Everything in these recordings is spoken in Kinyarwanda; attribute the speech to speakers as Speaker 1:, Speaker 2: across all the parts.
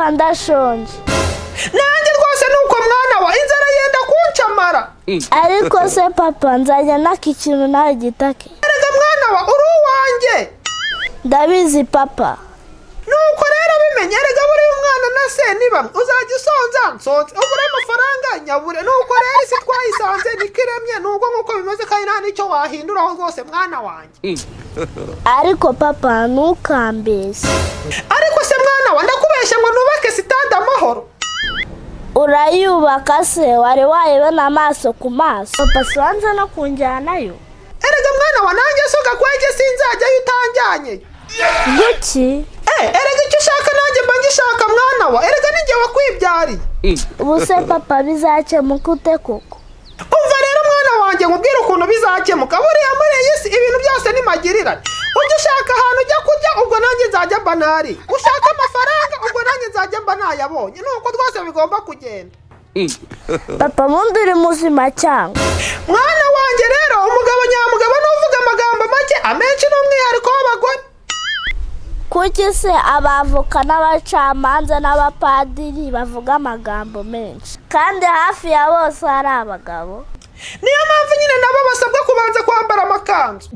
Speaker 1: papa ndashonje.
Speaker 2: Nanjye rwose nuko mwana wa inzara yenda kuncamara.
Speaker 1: Ariko se papa nzajya naka ikintu nawe gitake.
Speaker 2: Erega mwana wa uri uwanjye.
Speaker 1: Ndabizi papa.
Speaker 2: Nuko rero bimenye erega buri umwana na se niba uzajya nsonze ubure amafaranga nyabure nuko rero isi twayisanze nikiremye nuko nkuko bimeze kandi nta nicyo wahinduraho rwose mwana wanjye.
Speaker 1: Ariko papa ntukambeshye.
Speaker 2: Ariko se mwana wa ndakubeshya ngo nubake sitade Amahoro.
Speaker 1: Urayubaka se wari wayibona amaso ku maso. Papa siwanze no kunjyanayo.
Speaker 2: Erega mwana wa nanjye so Gakwege sinzajyayo utanjyanye.
Speaker 1: Guki?
Speaker 2: Erega icyo ushaka nanjye mba ngishaka mwana wa erega ninjye wakwibyariye.
Speaker 1: Ubuse papa bizakemuka ute koko?
Speaker 2: Umva rero mwana wanjye nkubwira ukuntu bizakemuka buriya muri iyi si ibintu byose ni magirirane. Ujya ushaka ahantu ujya kurya ubwo nanjye nzajya mba nari. Ushaka amafaranga ubwo nanjye nzajya mba nayabonye. Nuko rwose bigomba kugenda.
Speaker 1: Papa mundi uri muzima cyangwa?
Speaker 2: Mwana wanjye rero umugabo nyamugabo n'uvuga amagambo make amenshi n'umwihariko w'abagore.
Speaker 1: Kuki se abavoka n'abacamanza n'abapadiri bavuga amagambo menshi kandi hafi ya bose hari abagabo?
Speaker 2: Niyo mpamvu nyine nabo basabwa kubanza kwambara amakanzu.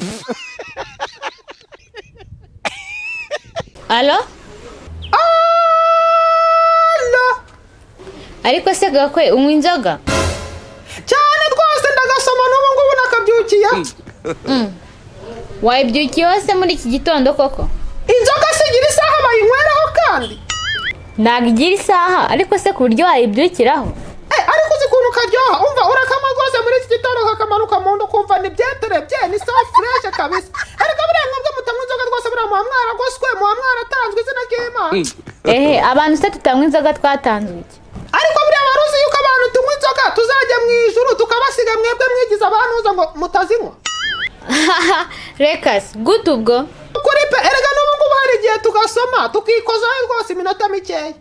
Speaker 3: Allo?
Speaker 2: Allo.
Speaker 3: Ariko se Gakwe unywa inzoga?
Speaker 2: Cyane rwose ndagasoma n'ubu ngubu nakabyukiye.
Speaker 3: Wayibyukiye se muri iki gitondo koko?
Speaker 2: Inzoga sigira isaha bayinyweraho kandi.
Speaker 3: Ntabwo igira isaha ariko se ku buryo wayibyukiraho?
Speaker 2: Ariko uzi ukuntu karyoha umva urakama rwose muri iki gitondo kakamanuka mu nda ukumva ni byeterebye ni so fresh kabisa. Ariko buriya mwebwe mutanywa inzoga rwose buriya muba mwaragoswe muba mwaratanzwe izina ry'Imana.
Speaker 3: Abantu se tutanywa inzoga twatanzwe iki?
Speaker 2: Ariko buriya waruzi yuko abantu tunywa inzoga tuzajya mu ijuru tukabasiga mwebwe mwigize abantuza ngo mutazinywa.
Speaker 3: Rekas gute ubwo?
Speaker 2: Kuri pe erega n'ubu ngubu hari igihe tugasoma tukikozaho rwose iminota mikeya.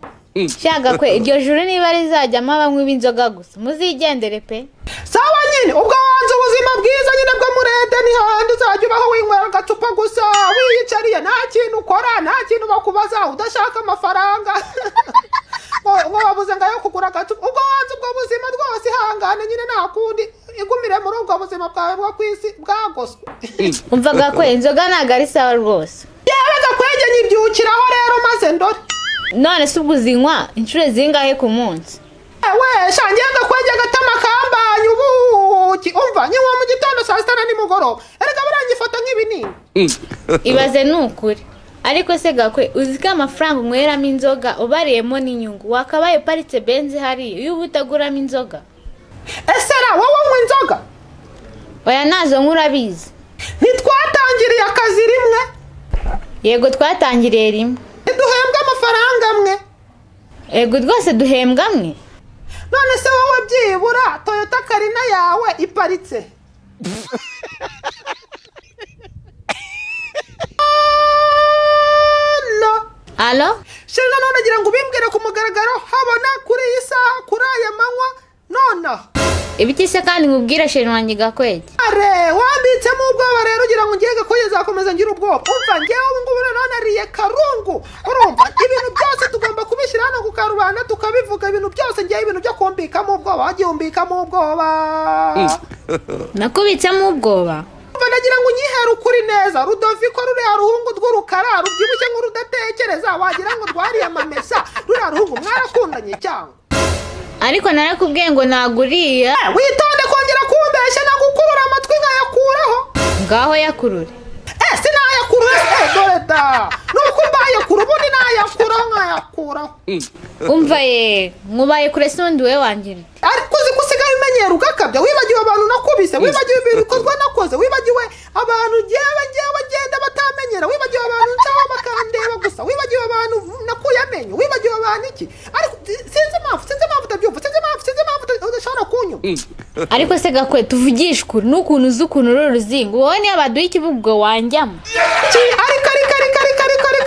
Speaker 3: Shaga kwe iryo juru niba rizajyamo abanywi b'inzoga gusa muzigendere pe.
Speaker 2: Sawa nyine ubwo wanze ubuzima bwiza nyine bwo murede ni handi uzajya ubaho winywera agacupa gusa wiyicariye nta kintu ukora nta kintu bakubaza udashaka amafaranga. Ngo wabuze ngayo kugura agacupa ubwo wanze ubwo buzima rwose ihangane nyine nta kundi igumire muri ubwo buzima bwawe bwo kwisi bwagoswe.
Speaker 3: Umvaga kwe inzoga ntabwo ari sawa rwose.
Speaker 2: Yewe Gakwege nyibyukiraho rero maze ndore.
Speaker 3: None se ubwo uzinywa inshuro zingahe ku munsi?
Speaker 2: We shangiye Gakwege gatama kambanye ubuki umva nyinywa mu gitondo saa sita na nimugoroba erega barangifata nk'ibinini.
Speaker 3: Ibaze nukuri. Ariko se Gakwe uziko amafaranga unyweramo inzoga ubariyemo n'inyungu wakabaye paritse benzi hari iyo ubutaguramo inzoga.
Speaker 2: Esera wowe unywa inzoga?
Speaker 3: Oya nazo nkurabizi.
Speaker 2: Ntitwatangiriye akazi rimwe?
Speaker 3: Yego twatangiriye rimwe.
Speaker 2: Duhembwa amafaranga amwe?
Speaker 3: Yego rwose duhembwa amwe.
Speaker 2: None se wowe byibura Toyota Karina yawe iparitse?
Speaker 3: Allo?
Speaker 2: Shirina none agira ngo ubimbwire ku mugaragaro habona kuri iyi saha kuri aya manywa nona.
Speaker 3: Ibiki se kandi nkubwira sheri wanjye Gakwege?
Speaker 2: Wambitsemo ubwoba rero ugira ngo ngiye Gakwege zakomeza ngira ubwoba. Umva ngewe ubu ngubu none ariye karungu. Urumva ibintu byose tugomba kubishyira hano ku karubanda tukabivuga ibintu byose ngewe ibintu byo kumbikamo ubwoba wagiye umbikamo ubwoba.
Speaker 3: Nakubitsemo ubwoba?
Speaker 2: Nagira ngo unyihere ukuri neza Rudoviko ruriya ruhungu rw'urukara rubyibushye nk'urudatekereza wagira ngo rwariye amamesa ruriya ruhungu mwarakundanye cyangwa?
Speaker 3: Ariko narakubwiye ngo naguriye.
Speaker 2: Witonde kongera kumbeshya nagukurura amatwi nkayakuraho.
Speaker 3: Ngaho yakurure.
Speaker 2: Sinayakurura dore da nuko mbaye kure ubundi nayakuraho nkayakuraho.
Speaker 3: Umva ye nkubaye kure sundi we wanjye.
Speaker 2: Ariko uzi gusigaye umenyera ugakabya wibagiwe abantu nakubise wibagiwe ibintu bikozwa nakoze wibagiwe abantu ngewe genda batamenyera wibagiwe abantu ncaho bakandeba gusa wibagiwe abantu nakuye amenyo wibagiwe abantu iki ariko sinzi impamvu utabyumva sinzi impamvu udashobora kunyuma.
Speaker 3: Ariko se Gakwe tuvugisha ukuri n'ukuntu uzi ukuntu uru ruzingo wowe niyo baduha ikibugo wanjyamo.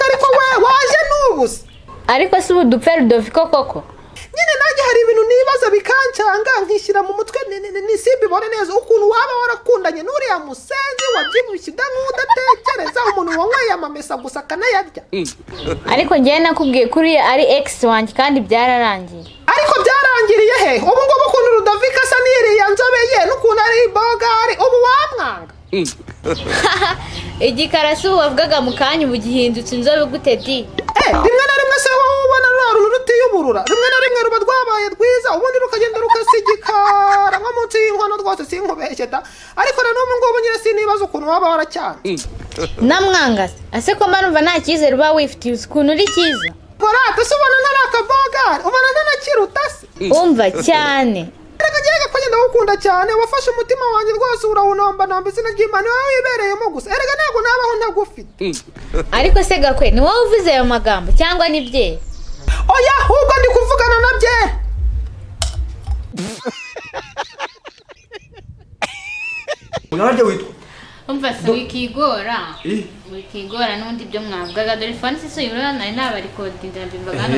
Speaker 3: Ariko
Speaker 2: we waje n'ubusa.
Speaker 3: Ariko se ubu dupfe Rudoviko koko?
Speaker 2: Nyine nanjye hari ibintu nibaza bikancanga nkishyira mu mutwe nisibibone neza ukuntu waba warakundanye n'uriya musenzi wabyibushye udatekereza umuntu wanyweye amamesa gusa akanayarya.
Speaker 3: ariko njyewe nakubwiye kuri ari ex wanjye kandi byararangiye.
Speaker 2: Ariko byarangiriye he? Ubu ngubu ukuntu Rudovika asa n'iriya nzobe ye n'ukuntu ari bogari ubu wamwanga.
Speaker 3: Igikarasi wavugaga mu kanya ubu gihindutse inzobe gute di?
Speaker 2: Rimwe na rimwe se wowe ubona rura rutiyuburura. Rimwe na rimwe ruba rwabaye rwiza ubundi rukagenda rukasigikara nko munsi y'inkono rwose sinkubeshye da. Ariko na n'ubu ngubu nyine sinibaza ukuntu waba waracyana.
Speaker 3: Namwangase ase ko mbanumva nta cyizere uba wifitiye ukuntu uri cyiza.
Speaker 2: Borata se ubona ntari akabogari ubona ntanakiruta se.
Speaker 3: Umva cyane.
Speaker 2: Reka njye ko ngenda gukunda cyane wafashe umutima wanjye rwose urawunomba nomba izina ry'Imana wowe wibereyemo gusa. Erega ntabwo nabaho ntagufite.
Speaker 3: Ariko se Gakwe ni wowe uvuze ayo magambo cyangwa ni bye?
Speaker 2: Oya ahubwo ndi kuvugana na bye.
Speaker 4: Unarya witwa?
Speaker 3: Umva se wikigora. Wikigora n'undi byo mwavugaga dore fani se yurana nari nabarikodinda mbimbaga hano.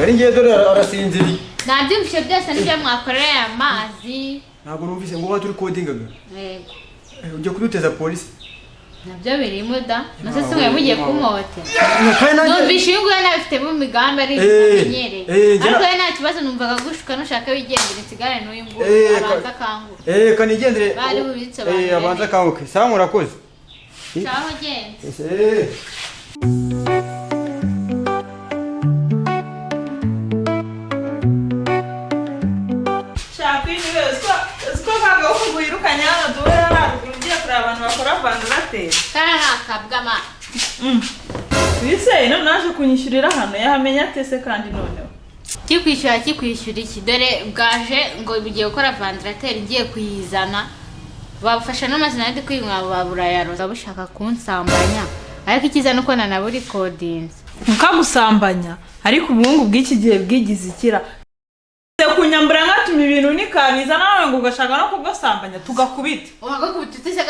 Speaker 4: Ari ngiye dore arasinziriye.
Speaker 3: Nabyumvise byose nibyo mwakoreye amazi.
Speaker 4: Ntabwo numvise ngo waturi codingaga.
Speaker 3: Yego.
Speaker 4: Ujye kuduteza polisi.
Speaker 3: Nabyo birimo da. Nase se mugiye kumote. Numvise yuko yanafite mu migambi ari amenyereye. Ariko yana nta kibazo numvaga gushuka nushaka wigendera insigare n'uyu ngo abanza kanguke.
Speaker 4: Kanigendere.
Speaker 3: Bari bubitse abantu.
Speaker 4: Abanza kanguke. Sawa murakoze.
Speaker 3: Sawa genze.
Speaker 5: Wise ino naje kunyishyurira hano yahamenya atese kandi noneho
Speaker 3: kikwishyura iki dore bwaje ngo bigiye gukora vandarateri ngiye kuyizana babafasha n'amazina ndi kwimwa babura yaroza bushaka kunsambanya ariko ikiza nuko nanaburi codings
Speaker 5: nkagusambanya ariko ubungu bw'iki gihe bwigize ikira kunyambura ngatuma ibintu nikabiza nawe ngo ugashaka no kugasambanya tugakubita
Speaker 3: ubagakubita utise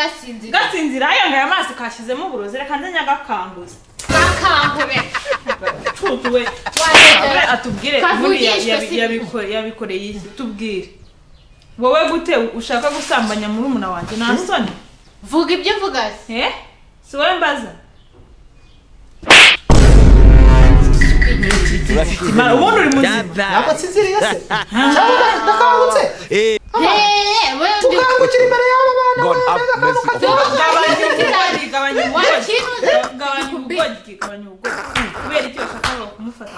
Speaker 5: gasinzira ayanga amazi kashizemo uburozi reka nze nyagakanguza
Speaker 3: kakangube
Speaker 5: tutuwe atubwire yabikoreye tubwire wowe gute ushaka gusambanya muri umuna wanjye nta soni
Speaker 3: vuga ibyo vuga
Speaker 5: si wowe mbaza ubundi uri muzima
Speaker 2: ntabwo nsinziriye se cyangwa ndakangutse tukangukira imbere y'aba bana
Speaker 5: gabanya ubugoryi kubera icyo bashaka kumufata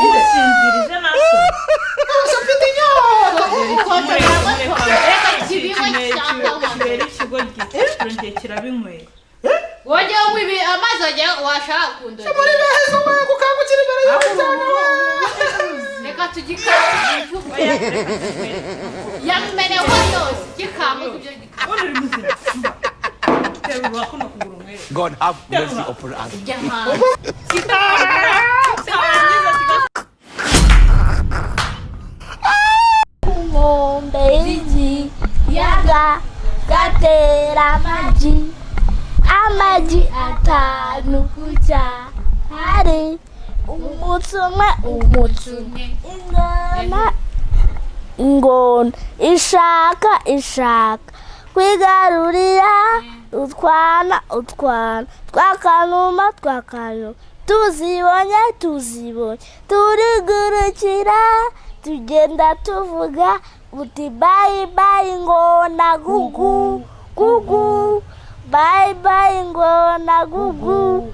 Speaker 5: usinzirije naso
Speaker 2: mfite inyota
Speaker 5: kibera ikigoryi kirongeye kirabinywera
Speaker 3: wajya wibi amazi wajya washaka kundora
Speaker 2: muri behezo we gukangukira imbere y'aba cyane
Speaker 3: reka tugikangukira yameneho yose gikangu kubyo
Speaker 6: God have mercy upon us.
Speaker 1: Ngombe hizi yaga gatera amaji atanu kucha hari umutsume ingona ishaka kwigarurira utwana twakanuma tuzibonye turigurukira tugenda tuvuga uti bye ngona gugu bye ngona gugu